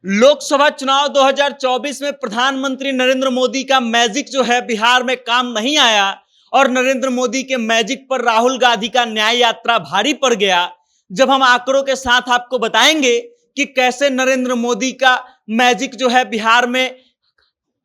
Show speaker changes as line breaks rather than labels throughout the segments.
लोकसभा चुनाव 2024 में प्रधानमंत्री नरेंद्र मोदी का मैजिक जो है बिहार में काम नहीं आया और नरेंद्र मोदी के मैजिक पर राहुल गांधी का न्याय यात्रा भारी पड़ गया। जब हम आंकड़ों के साथ आपको बताएंगे कि कैसे नरेंद्र मोदी का मैजिक जो है बिहार में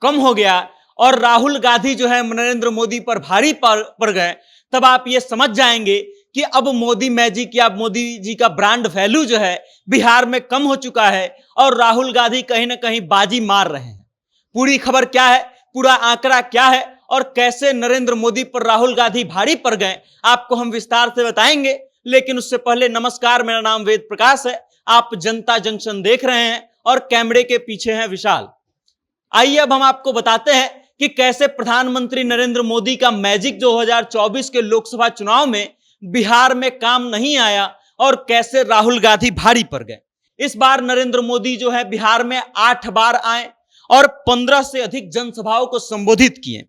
कम हो गया और राहुल गांधी जो है नरेंद्र मोदी पर भारी पड़ गए, तब आप ये समझ जाएंगे कि अब मोदी मैजिक या मोदी जी का ब्रांड वैल्यू जो है बिहार में कम हो चुका है और राहुल गांधी कहीं ना कहीं बाजी मार रहे हैं। पूरी खबर क्या है, पूरा आंकड़ा क्या है और कैसे नरेंद्र मोदी पर राहुल गांधी भारी पड़ गए, आपको हम विस्तार से बताएंगे। लेकिन उससे पहले नमस्कार, मेरा नाम वेद प्रकाश है, आप जनता जंक्शन देख रहे हैं और कैमरे के पीछे हैं विशाल। आइए अब हम आपको बताते हैं कि कैसे प्रधानमंत्री नरेंद्र मोदी का मैजिक 2024 के लोकसभा चुनाव में बिहार में काम नहीं आया और कैसे राहुल गांधी भारी पड़ गए। इस बार नरेंद्र मोदी जो है बिहार में 8 बार आए और 15 से अधिक जनसभाओं को संबोधित किए।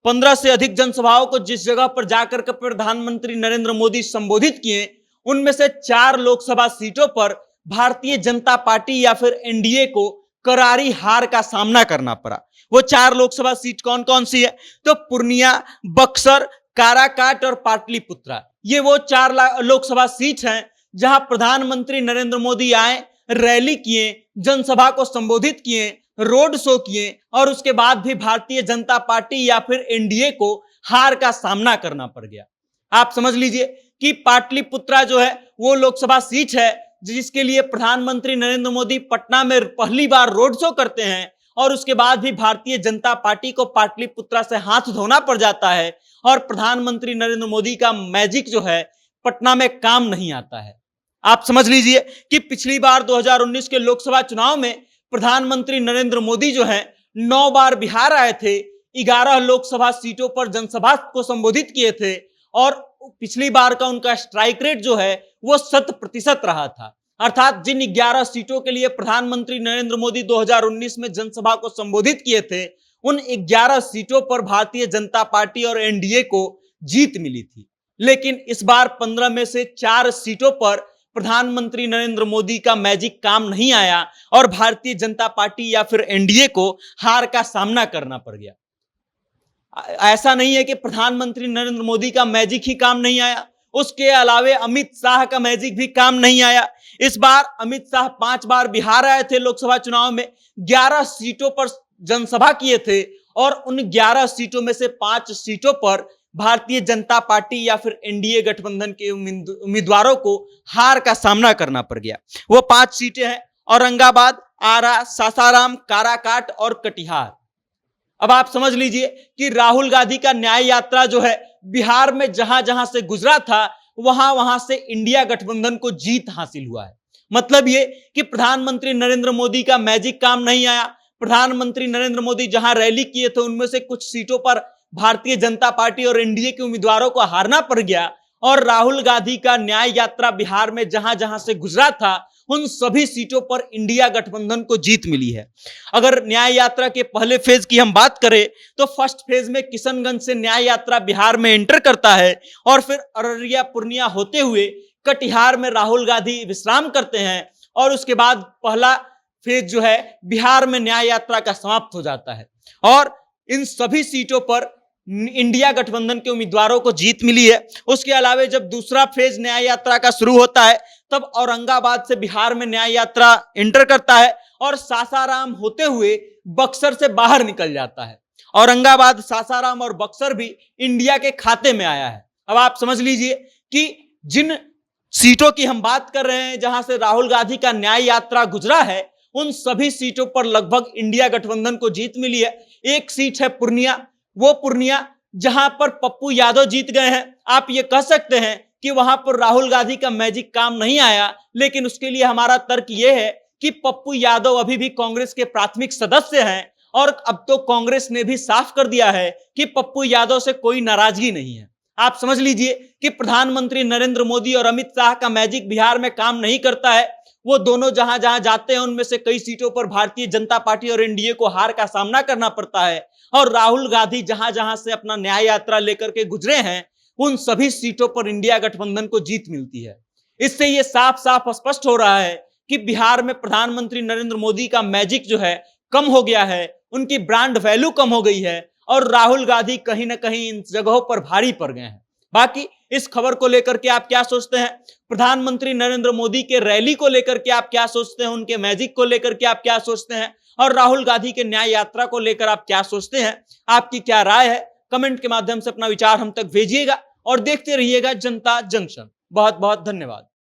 15 से अधिक जनसभाओं को जिस जगह पर जाकर के प्रधानमंत्री नरेंद्र मोदी संबोधित किए, उनमें से 4 लोकसभा सीटों पर भारतीय जनता पार्टी या फिर एनडीए को करारी हार का सामना करना पड़ा। वो 4 लोकसभा सीट कौन कौन सी है? तो पूर्णिया, बक्सर, काराकाट और पाटलिपुत्रा, ये वो 4 लोकसभा सीट हैं जहां प्रधानमंत्री नरेंद्र मोदी आए, रैली किए, जनसभा को संबोधित किए, रोड शो किए और उसके बाद भी भारतीय जनता पार्टी या फिर एनडीए को हार का सामना करना पड़ गया। आप समझ लीजिए कि पाटलिपुत्रा जो है वो लोकसभा सीट है जिसके लिए प्रधानमंत्री नरेंद्र मोदी पटना में पहली बार रोड शो करते हैं और उसके बाद भी भारतीय जनता पार्टी को पाटलिपुत्रा से हाथ धोना पड़ जाता है और प्रधानमंत्री नरेंद्र मोदी का मैजिक जो है पटना में काम नहीं आता है। आप समझ लीजिए कि पिछली बार 2019 के लोकसभा चुनाव में प्रधानमंत्री नरेंद्र मोदी जो है 9 बार बिहार आए थे, 11 लोकसभा सीटों पर जनसभा को संबोधित किए थे और पिछली बार का उनका स्ट्राइक रेट जो है वो 100% रहा था। अर्थात जिन 11 सीटों के लिए प्रधानमंत्री नरेंद्र मोदी 2019 में जनसभा को संबोधित किए थे, उन 11 सीटों पर भारतीय जनता पार्टी और एनडीए को जीत मिली थी। लेकिन इस बार 15 में से 4 सीटों पर प्रधानमंत्री नरेंद्र मोदी का मैजिक काम नहीं आया और भारतीय जनता पार्टी या फिर एनडीए को हार का सामना करना पड़ गया। ऐसा नहीं है कि प्रधानमंत्री नरेंद्र मोदी का मैजिक ही काम नहीं आया, उसके अलावे अमित शाह का मैजिक भी काम नहीं आया। इस बार अमित शाह 5 बार बिहार आए थे लोकसभा चुनाव में, 11 सीटों पर जनसभा किए थे और उन 11 सीटों में से 5 सीटों पर भारतीय जनता पार्टी या फिर एनडीए गठबंधन के उम्मीदवारों को हार का सामना करना पड़ गया। वो 5 सीटें हैं औरंगाबाद, आरा, सासाराम, काराकाट और कटिहार। अब आप समझ लीजिए कि राहुल गांधी का न्याय यात्रा जो है बिहार में जहां जहां से गुजरा था वहां वहां से इंडिया गठबंधन को जीत हासिल हुआ है। मतलब ये कि प्रधानमंत्री नरेंद्र मोदी का मैजिक काम नहीं आया। प्रधानमंत्री नरेंद्र मोदी जहां रैली किए थे उनमें से कुछ सीटों पर भारतीय जनता पार्टी और एनडीए के उम्मीदवारों को हारना पड़ गया और राहुल गांधी का न्याय यात्रा बिहार में जहां जहां से गुजरा था उन सभी सीटों पर इंडिया गठबंधन को जीत मिली है। अगर न्याय यात्रा के पहले फेज की हम बात करें तो फर्स्ट फेज में किशनगंज से न्याय यात्रा बिहार में एंटर करता है और फिर अररिया, पूर्णिया होते हुए कटिहार में राहुल गांधी विश्राम करते हैं और उसके बाद पहला फेज जो है बिहार में न्याय यात्रा का समाप्त हो जाता है और इन सभी सीटों पर इंडिया गठबंधन के उम्मीदवारों को जीत मिली है। उसके अलावा जब दूसरा फेज न्याय यात्रा का शुरू होता है तब औरंगाबाद से बिहार में न्याय यात्रा एंटर करता है और सासाराम होते हुए बक्सर से बाहर निकल जाता है। औरंगाबाद, सासाराम और बक्सर भी इंडिया के खाते में आया है। अब आप समझ लीजिए कि जिन सीटों की हम बात कर रहे हैं जहां से राहुल गांधी का न्याय यात्रा गुजरा है उन सभी सीटों पर लगभग इंडिया गठबंधन को जीत मिली है। एक सीट है पूर्णिया, वो पूर्णिया जहां पर पप्पू यादव जीत गए हैं। आप ये कह सकते हैं कि वहां पर राहुल गांधी का मैजिक काम नहीं आया, लेकिन उसके लिए हमारा तर्क यह है कि पप्पू यादव अभी भी कांग्रेस के प्राथमिक सदस्य हैं और अब तो कांग्रेस ने भी साफ कर दिया है कि पप्पू यादव से कोई नाराजगी नहीं है। आप समझ लीजिए कि प्रधानमंत्री नरेंद्र मोदी और अमित शाह का मैजिक बिहार में काम नहीं करता है। वो दोनों जहां जहां जाते हैं उनमें से कई सीटों पर भारतीय जनता पार्टी और एनडीए को हार का सामना करना पड़ता है और राहुल गांधी जहां जहां से अपना न्याय यात्रा लेकर के गुजरे हैं उन सभी सीटों पर इंडिया गठबंधन को जीत मिलती है। इससे यह साफ साफ स्पष्ट हो रहा है कि बिहार में प्रधानमंत्री नरेंद्र मोदी का मैजिक जो है कम हो गया है, उनकी ब्रांड वैल्यू कम हो गई है और राहुल गांधी कहीं ना कहीं इन जगहों पर भारी पड़ गए हैं। बाकी इस खबर को लेकर के आप क्या सोचते हैं? प्रधानमंत्री नरेंद्र मोदी के रैली को लेकर के आप क्या सोचते हैं? उनके मैजिक को लेकर के आप क्या सोचते हैं? और राहुल गांधी के न्याय यात्रा को लेकर आप क्या सोचते हैं? आपकी क्या राय है? कमेंट के माध्यम से अपना विचार हम तक भेजिएगा और देखते रहिएगा जनता जंक्शन। बहुत बहुत धन्यवाद।